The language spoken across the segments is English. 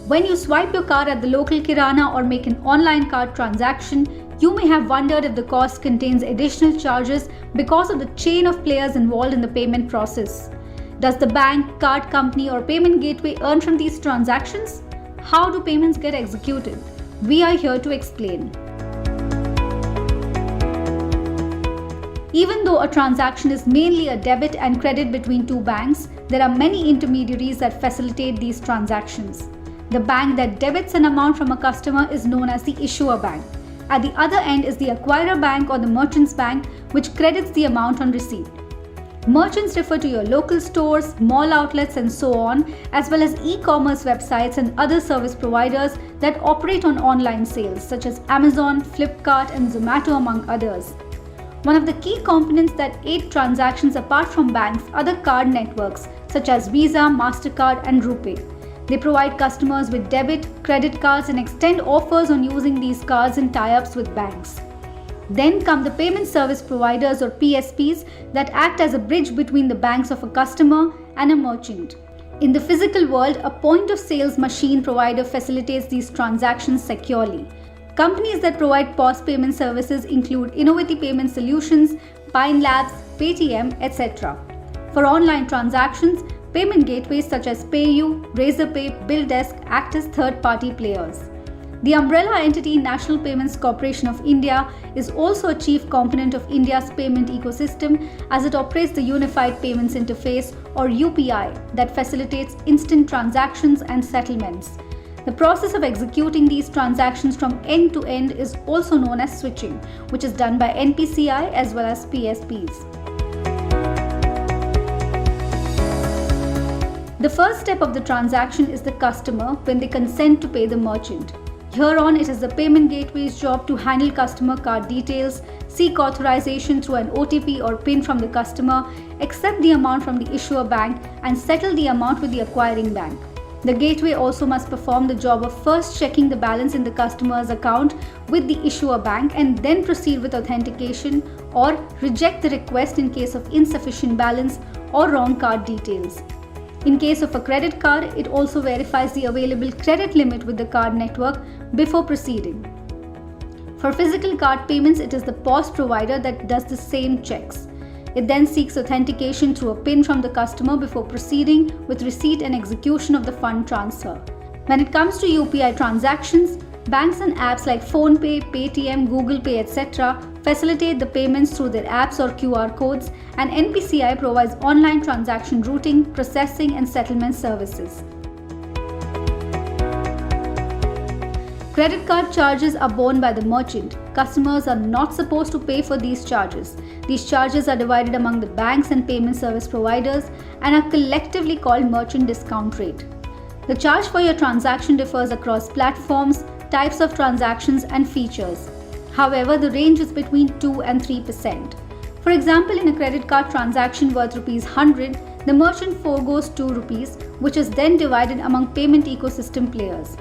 When you swipe your card at the local kirana or make an online card transaction, you may have wondered if the cost contains additional charges because of the chain of players involved in the payment process. Does the bank, card company, or payment gateway earn from these transactions? How do payments get executed? We are here to explain. Even though a transaction is mainly a debit and credit between two banks, there are many intermediaries that facilitate these transactions. The bank that debits an amount from a customer is known as the issuer bank. At the other end is the acquirer bank or the merchant's bank, which credits the amount on receipt. Merchants refer to your local stores, mall outlets, and so on, as well as e-commerce websites and other service providers that operate on online sales, such as Amazon, Flipkart, and Zomato, among others. One of the key components that aid transactions apart from banks are the card networks, such as Visa, MasterCard, and RuPay. They provide customers with debit, credit cards, and extend offers on using these cards in tie-ups with banks. Then come the payment service providers or PSPs that act as a bridge between the banks of a customer and a merchant. In the physical world, a point-of-sales machine provider facilitates these transactions securely. Companies that provide POS payment services include Innovati Payment Solutions, Pine Labs, Paytm, etc. For online transactions, payment gateways such as PayU, Razorpay, BillDesk act as third-party players. The umbrella entity National Payments Corporation of India is also a chief component of India's payment ecosystem as it operates the Unified Payments Interface or UPI that facilitates instant transactions and settlements. The process of executing these transactions from end to end is also known as switching, which is done by NPCI as well as PSPs. The first step of the transaction is the customer when they consent to pay the merchant. Here on, it is the payment gateway's job to handle customer card details, seek authorization through an OTP or PIN from the customer, accept the amount from the issuer bank, and settle the amount with the acquiring bank. The gateway also must perform the job of first checking the balance in the customer's account with the issuer bank and then proceed with authentication or reject the request in case of insufficient balance or wrong card details. In case of a credit card, it also verifies the available credit limit with the card network before proceeding. For physical card payments, it is the POS provider that does the same checks. It then seeks authentication through a PIN from the customer before proceeding with receipt and execution of the fund transfer. When it comes to UPI transactions, banks and apps like PhonePe, Paytm, Google Pay, etc. facilitate the payments through their apps or QR codes, and NPCI provides online transaction routing, processing, and settlement services. Credit card charges are borne by the merchant. Customers are not supposed to pay for these charges. These charges are divided among the banks and payment service providers and are collectively called merchant discount rate. The charge for your transaction differs across platforms, types of transactions, and features. However, the range is between 2 and 3%. For example, in a credit card transaction worth ₹100, the merchant forgoes ₹2, which is then divided among payment ecosystem players.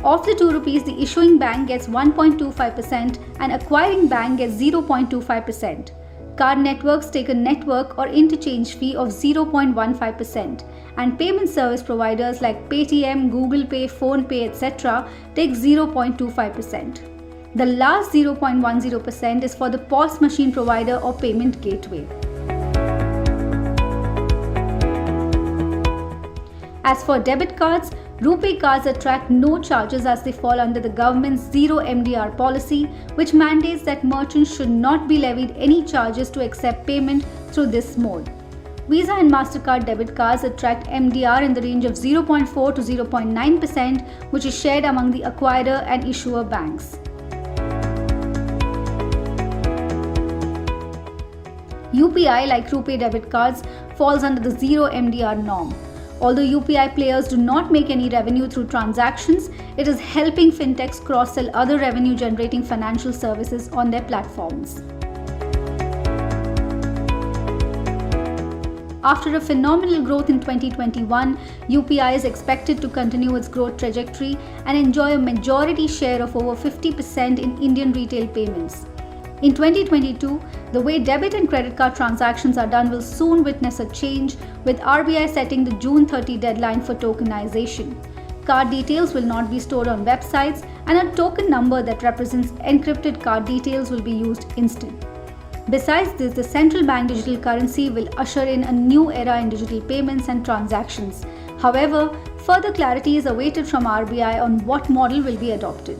Of the ₹2, the issuing bank gets 1.25% and acquiring bank gets 0.25%. Card networks take a network or interchange fee of 0.15%, and payment service providers like Paytm, Google Pay, PhonePe, etc. take 0.25%. The last 0.10% is for the POS machine provider or payment gateway. As for debit cards, RuPay cards attract no charges as they fall under the government's zero MDR policy, which mandates that merchants should not be levied any charges to accept payment through this mode. Visa and MasterCard debit cards attract MDR in the range of 0.4 to 0.9%, which is shared among the acquirer and issuer banks. UPI, like RuPay debit cards, falls under the zero MDR norm. Although UPI players do not make any revenue through transactions, it is helping fintechs cross-sell other revenue-generating financial services on their platforms. After a phenomenal growth in 2021, UPI is expected to continue its growth trajectory and enjoy a majority share of over 50% in Indian retail payments. In 2022, the way debit and credit card transactions are done will soon witness a change, with RBI setting the June 30 deadline for tokenization. Card details will not be stored on websites, and a token number that represents encrypted card details will be used instantly. Besides this, the central bank digital currency will usher in a new era in digital payments and transactions. However, further clarity is awaited from RBI on what model will be adopted.